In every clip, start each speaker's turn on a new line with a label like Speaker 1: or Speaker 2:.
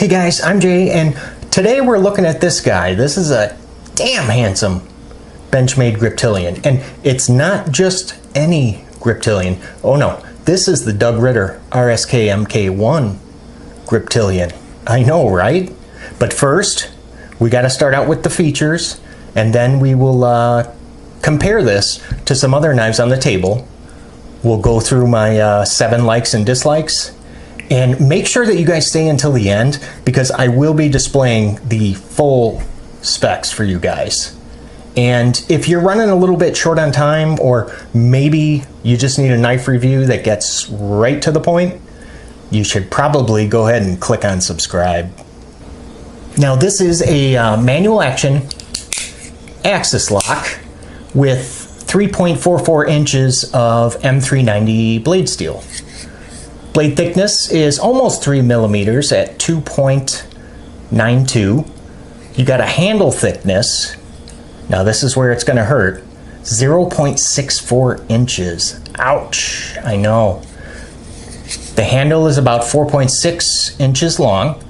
Speaker 1: Hey guys, I'm Jay, and today we're looking at this guy. This is a damn handsome Benchmade Griptilian, and it's not just any Griptilian. Oh no, this is the Doug Ritter RSK MK1 Griptilian. I know, right? But first, we got to start out with the features, and then we will compare this to some other knives on the table. We'll go through my 7 likes and dislikes. And make sure that you guys stay until the end, because I will be displaying the full specs for you guys. And if you're running a little bit short on time, or maybe you just need a knife review that gets right to the point, you should probably go ahead and click on subscribe. Now this is a manual action axis lock with 3.44 inches of M390 blade steel. Blade thickness is almost 3 millimeters at 2.92. You got a handle thickness, now this is where it's going to hurt, 0.64 inches. Ouch, I know. The handle is about 4.6 inches long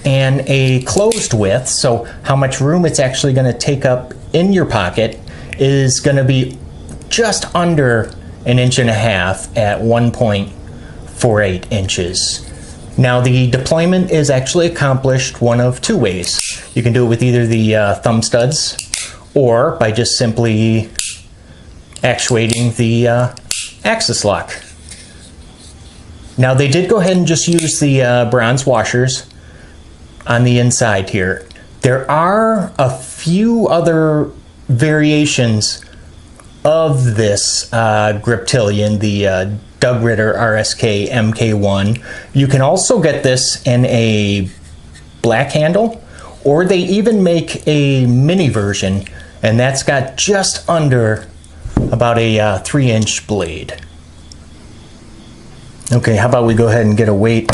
Speaker 1: and a closed width, so how much room it's actually going to take up in your pocket is going to be just under 1.5 inches at 1.48 inches. Now the deployment is actually accomplished one of 2 ways. You can do it with either the thumb studs or by just simply actuating the axis lock. Now they did go ahead and just use the bronze washers on the inside here. There are a few other variations of this Griptilian, the Doug Ritter RSK MK1. You can also get this in a black handle, or they even make a mini version, and that's got just under about a 3-inch blade. Okay, how about we go ahead and get a weight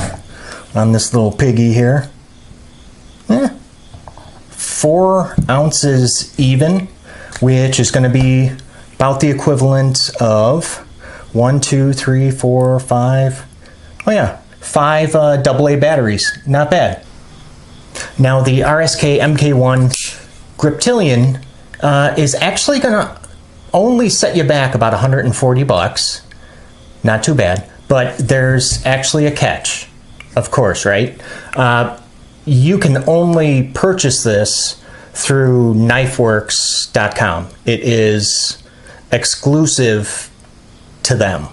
Speaker 1: on this little piggy here. 4 ounces even, which is going to be about the equivalent of 1, 2, 3, 4, 5. Oh yeah, 5 AA batteries. Not bad. Now the RSK MK1 Griptilian is actually going to only set you back about 140 bucks. Not too bad, but there's actually a catch. Of course, right? You can only purchase this through knifeworks.com. It is exclusive to them.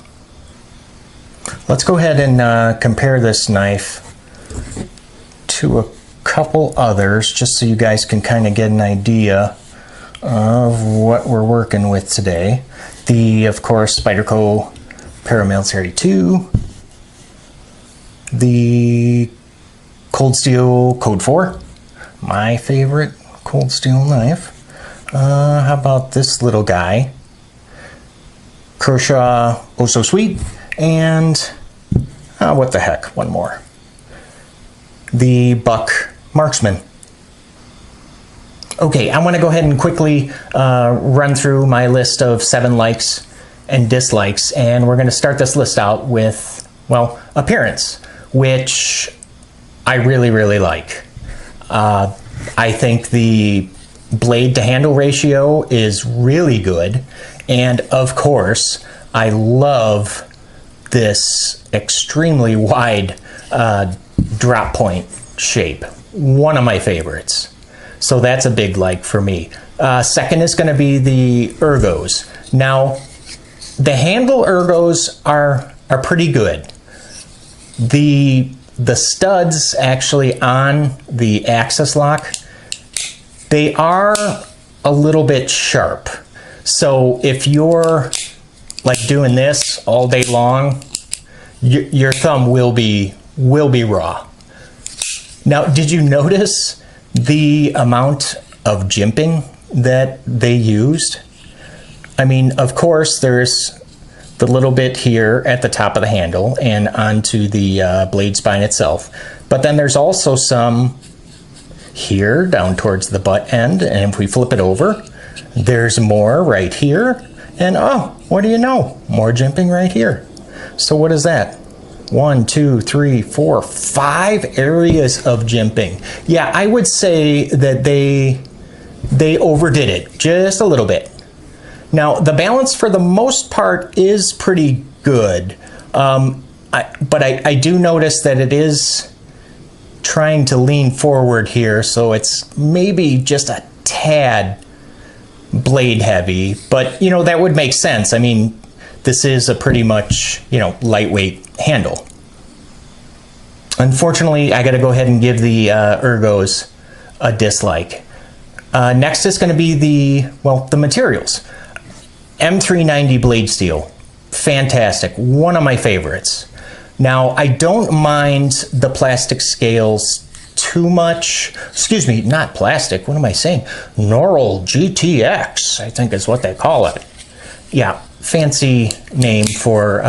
Speaker 1: Let's go ahead and compare this knife to a couple others, just so you guys can kind of get an idea of what we're working with today. The, of course, Spyderco Paramilitary 2, the Cold Steel Code 4, my favorite cold steel knife. How about this little guy? Kershaw Oh So Sweet, and what the heck, one more. The Buck Marksman. Okay, I want to go ahead and quickly run through my list of 7 likes and dislikes, and we're going to start this list out with, well, appearance, which I really like. I think the blade to handle ratio is really good. And of course, I love this extremely wide drop point shape. One of my favorites. So that's a big like for me. Second is going to be the ergos. Now, the handle ergos are pretty good. The studs actually on the axis lock, they are a little bit sharp. So if you're like doing this all day long, your thumb will be raw. Now, did you notice the amount of jimping that they used? I mean, of course, there's the little bit here at the top of the handle and onto the blade spine itself. But then there's also some here down towards the butt end, and if we flip it over, there's more right here, and oh, what do you know? More jimping right here. So what is that? 1, 2, 3, 4, 5 areas of jimping. Yeah, I would say that they overdid it just a little bit. Now, the balance for the most part is pretty good, but I do notice that it is trying to lean forward here, so it's maybe just a tad blade heavy, but you know, that would make sense. I mean, this is a pretty much, you know, lightweight handle. Unfortunately, I got to go ahead and give the ergos a dislike. Next is going to be the materials. M390 blade steel, fantastic, one of my favorites. Now, I don't mind the plastic scales too much. Excuse me, not plastic, what am I saying? Noryl GTX, I think is what they call it. Yeah, fancy name for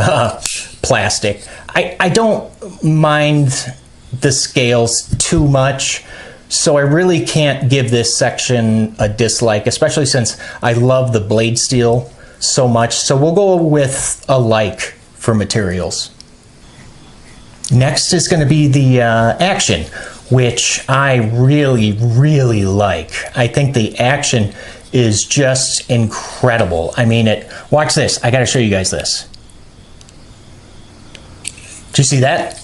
Speaker 1: plastic. I don't mind the scales too much, so I really can't give this section a dislike, especially since I love the blade steel so much. So we'll go with a like for materials. Next is going to be the action, which I really, really like. I think the action is just incredible. I mean, watch this. I got to show you guys this. Do you see that?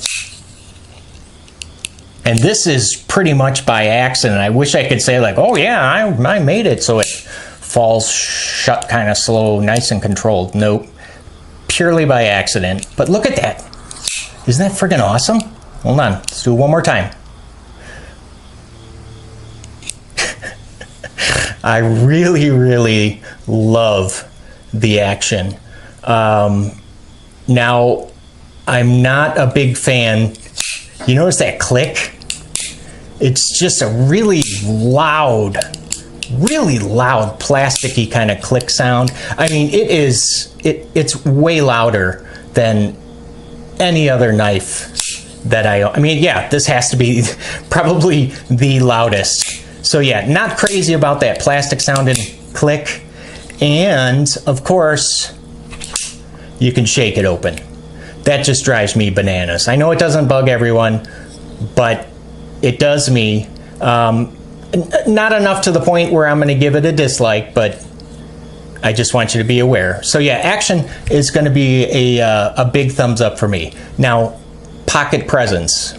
Speaker 1: And this is pretty much by accident. I wish I could say like, oh yeah, I made it so it falls shut kind of slow, nice and controlled. Nope, purely by accident. But look at that. Isn't that friggin' awesome? Hold on, let's do it one more time. I really, really love the action. Now, I'm not a big fan. You notice that click? It's just a really loud plasticky kind of click sound. I mean, it's way louder than any other knife that I mean, yeah, this has to be probably the loudest. So yeah, not crazy about that plastic sounding click. And of course, you can shake it open. That just drives me bananas. I know it doesn't bug everyone, but it does me. Not enough to the point where I'm going to give it a dislike, but I just want you to be aware. So yeah, action is going to be a big thumbs up for me. Now, pocket presence.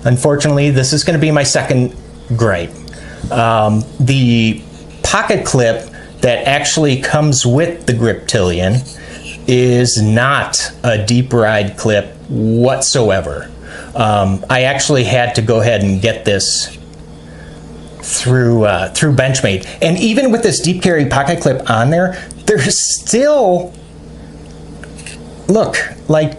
Speaker 1: Unfortunately, this is going to be my second gripe. The pocket clip that actually comes with the Griptilian is not a deep ride clip whatsoever. I actually had to go ahead and get this through Benchmade, and even with this deep carry pocket clip on there, there's still, look, like,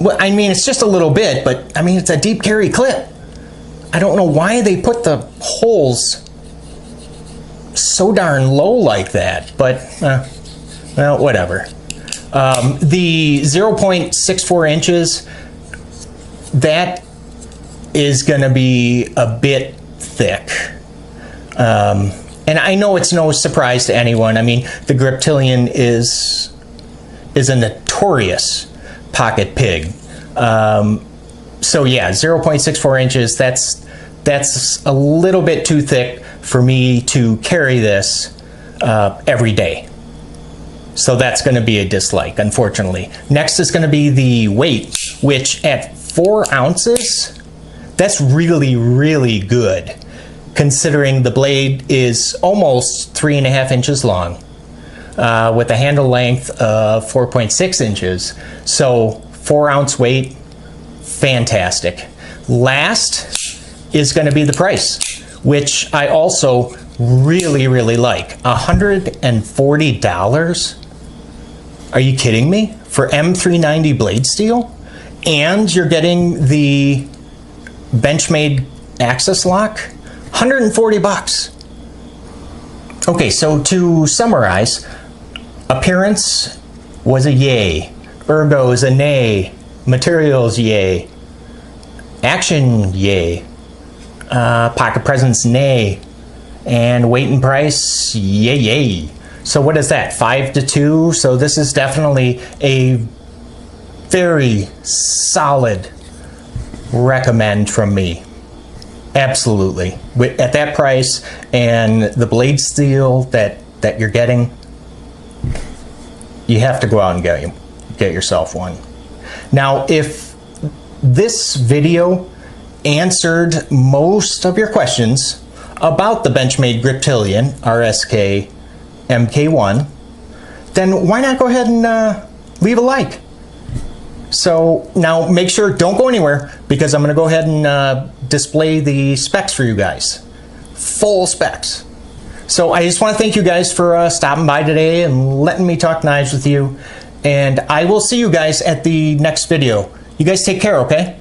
Speaker 1: well, I mean, it's just a little bit, but I mean, it's a deep carry clip. I don't know why they put the holes so darn low like that, but well, whatever. The 0.64 inches, that is going to be a bit thick. And I know it's no surprise to anyone. I mean, the Griptilian is a notorious pocket pig. So yeah, 0.64 inches, that's a little bit too thick for me to carry this every day. So that's going to be a dislike, unfortunately. Next is going to be the weight, which at 4 ounces, that's really, really good, considering the blade is almost 3.5 inches long, with a handle length of 4.6 inches. So 4 ounce weight, fantastic. Last is going to be the price, which I also really, really like. $140? Are you kidding me? For M390 blade steel? And you're getting the Benchmade access lock? 140 bucks. Okay, so to summarize, appearance was a yay, ergos a nay, materials yay, action yay, pocket presence nay, and weight and price yay yay. So what is that, 5 to 2? So this is definitely a very solid recommend from me. Absolutely. At that price and the blade steel that you're getting, you have to go out and get yourself one. Now, if this video answered most of your questions about the Benchmade Griptilian RSK MK1, then why not go ahead and leave a like? So now make sure, don't go anywhere, because I'm going to go ahead and display the specs for you guys. Full specs. So I just want to thank you guys for stopping by today and letting me talk knives with you. And I will see you guys at the next video. You guys take care, okay?